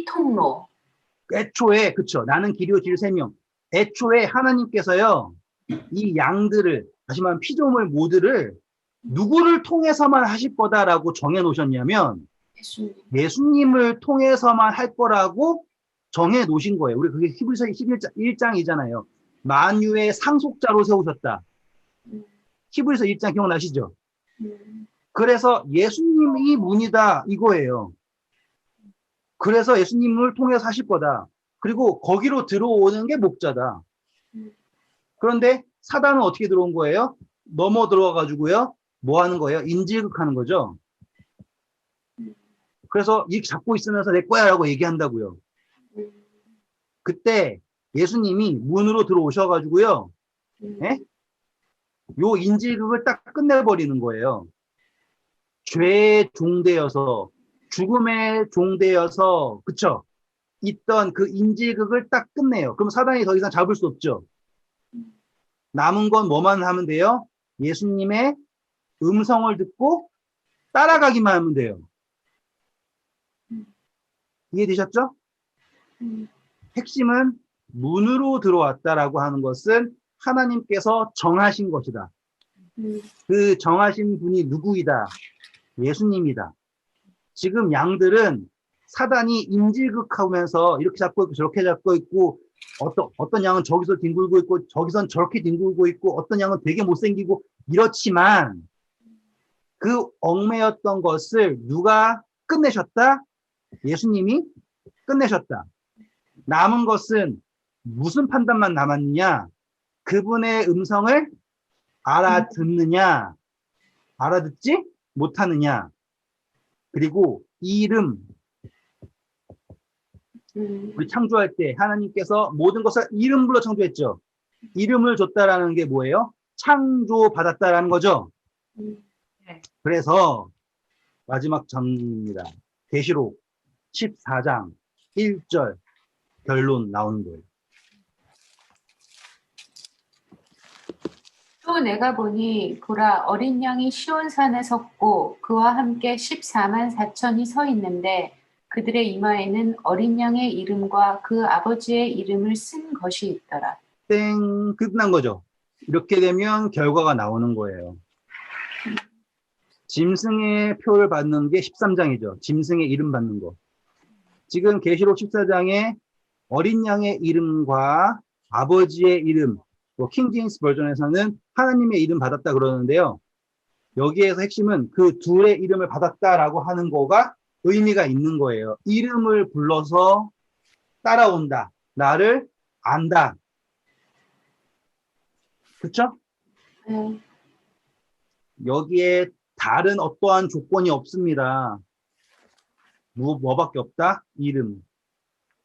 통로. 애초에, 그쵸. 나는 길이요 길 생명. 애초에 하나님께서요, 이 양들을, 다시 말하면 피조물 모두를 누구를 통해서만 하실 거다라고 정해 놓으셨냐면, 예수님을 통해서만 할 거라고 정해 놓으신 거예요. 우리 그게 히브리서 11장이잖아요. 만유의 상속자로 세우셨다. 히브리서 1장 기억나시죠? 그래서 예수님이 문이다 이거예요. 그래서 예수님을 통해서 하실 거다. 그리고 거기로 들어오는 게 목자다. 그런데 사단은 어떻게 들어온 거예요? 넘어 들어와가지고요. 뭐 하는 거예요? 인질극하는 거죠. 그래서 이 잡고 있으면서 내 거야 라고 얘기한다고요. 그때 예수님이 문으로 들어오셔가지고요. 예? 요 인질극을 딱 끝내버리는 거예요. 죄의 종되어서 죽음의 종되어서 그쵸? 있던 그 인질극을 딱 끝내요. 그럼 사단이 더 이상 잡을 수 없죠. 남은 건 뭐만 하면 돼요? 예수님의 음성을 듣고 따라가기만 하면 돼요. 이해되셨죠? 핵심은 문으로 들어왔다라고 하는 것은 하나님께서 정하신 것이다. 그 정하신 분이 누구이다? 예수님이다. 지금 양들은 사단이 인질극하면서 이렇게 잡고 있고 저렇게 잡고 있고 어떤 양은 저기서 뒹굴고 있고 저기선 저렇게 뒹굴고 있고 어떤 양은 되게 못생기고 이렇지만 그 얽매였던 것을 누가 끝내셨다? 예수님이 끝내셨다. 남은 것은 무슨 판단만 남았느냐? 그분의 음성을 알아듣느냐? 알아듣지 못하느냐? 그리고 이름, 우리 창조할 때 하나님께서 모든 것을 이름 불러 창조했죠. 이름을 줬다라는 게 뭐예요? 창조받았다라는 거죠. 그래서 마지막 장입니다. 계시록 14장 1절 결론 나오는 거예요. 또 내가 보니 보라 어린 양이 시온산에 섰고 그와 함께 14만 4천이 서 있는데 그들의 이마에는 어린 양의 이름과 그 아버지의 이름을 쓴 것이 있더라. 땡 끝난 거죠. 이렇게 되면 결과가 나오는 거예요. 짐승의 표를 받는 게 13장이죠. 짐승의 이름 받는 거. 지금 계시록 14장에 어린 양의 이름과 아버지의 이름, 킹제임스 버전에서는 하나님의 이름 받았다 그러는데요. 여기에서 핵심은 그 둘의 이름을 받았다라고 하는 거가 의미가 있는 거예요. 이름을 불러서 따라온다. 나를 안다. 그렇죠? 여기에 다른 어떠한 조건이 없습니다. 뭐밖에 없다? 이름.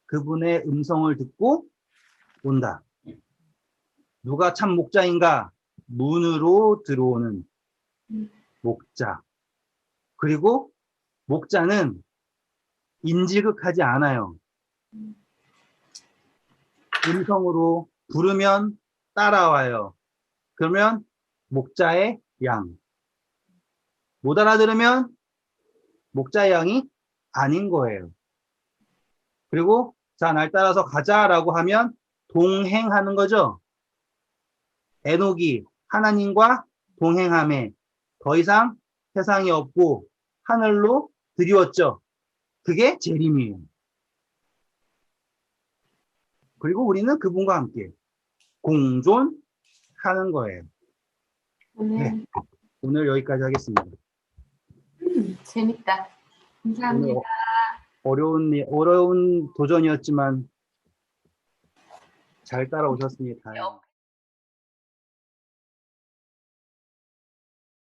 그분의 음성을 듣고 온다. 누가 참 목자인가? 문으로 들어오는 목자. 그리고 목자는 인질극하지 않아요. 음성으로 부르면 따라와요. 그러면 목자의 양. 못 알아들으면 목자의 양이 아닌 거예요. 그리고 자, 날 따라서 가자라고 하면 동행하는 거죠. 에녹이 하나님과 동행함에 더 이상 세상이 없고 하늘로 드리웠죠. 그게 재림이에요. 그리고 우리는 그분과 함께 공존하는 거예요. 네. 오늘 여기까지 하겠습니다. 재밌다. 감사합니다. 어려운 도전이었지만 잘 따라오셨으니 다행입니다.